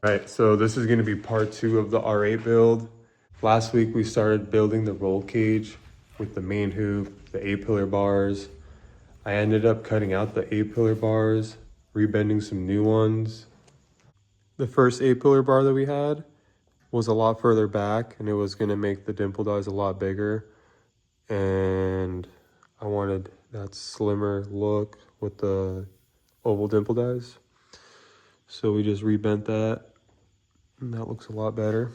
Alright, so this is going to be part 2 of the R8 build. Last week we started building the roll cage with the main hoop, the A-pillar bars. I ended up cutting out the A-pillar bars, rebending some new ones. The first A-pillar bar that we had was a lot further back and it was going to make the dimple dies a lot bigger. And I wanted that slimmer look with the oval dimple dies. So we just rebent that, and that looks a lot better.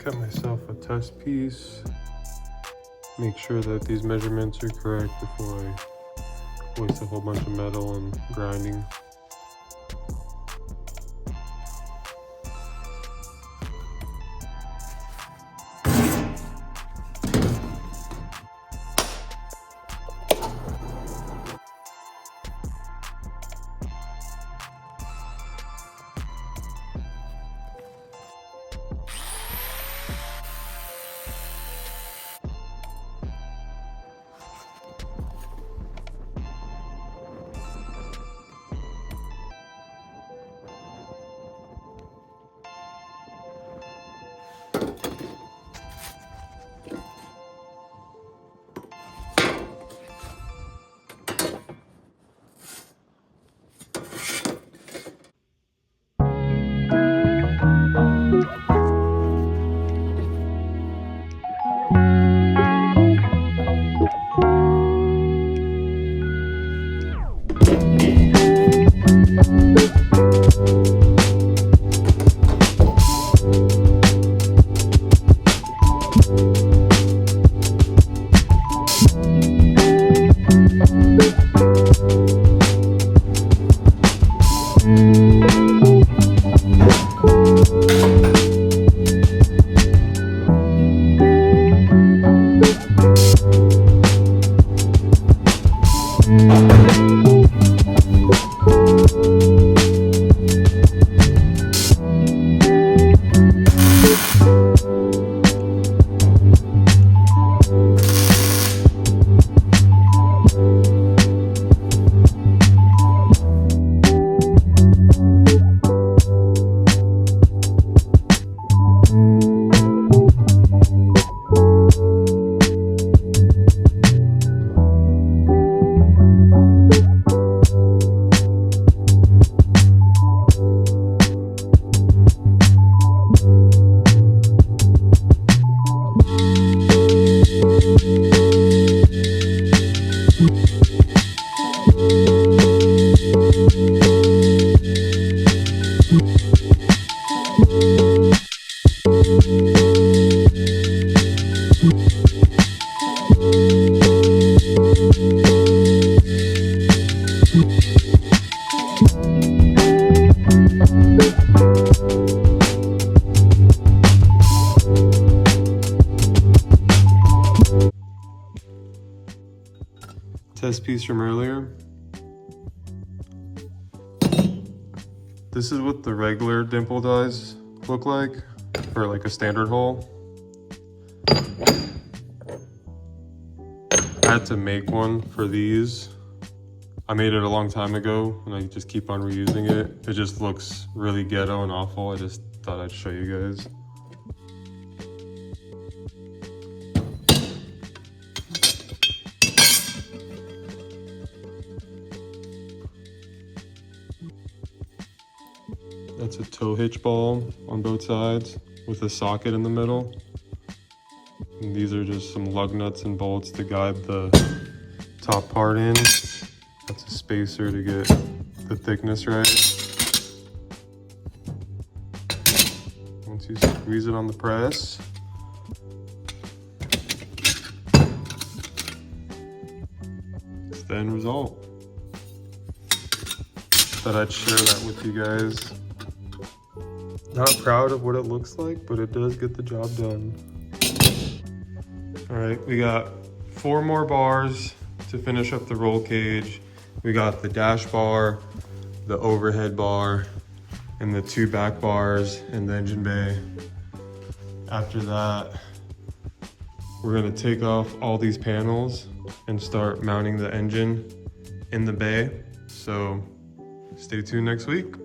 cut myself a test piece. Make sure that these measurements are correct before I waste a whole bunch of metal and grinding. Test piece from earlier. This is what the regular dimple dies look like for like a standard hole. I had to make one for these. I made it a long time ago and I just keep on reusing it. It just looks really ghetto and awful. I just thought I'd show you guys. That's a toe hitch ball on both sides with a socket in the middle. And these are just some lug nuts and bolts to guide the top part in. That's a spacer to get the thickness right. Once you squeeze it on the press, it's the end result. Thought I'd share that with you guys. Not proud of what it looks like, but it does get the job done. All right, we got 4 more bars to finish up the roll cage. We got the dash bar, the overhead bar, and the 2 back bars in the engine bay. After that, we're gonna take off all these panels and start mounting the engine in the bay. So stay tuned next week.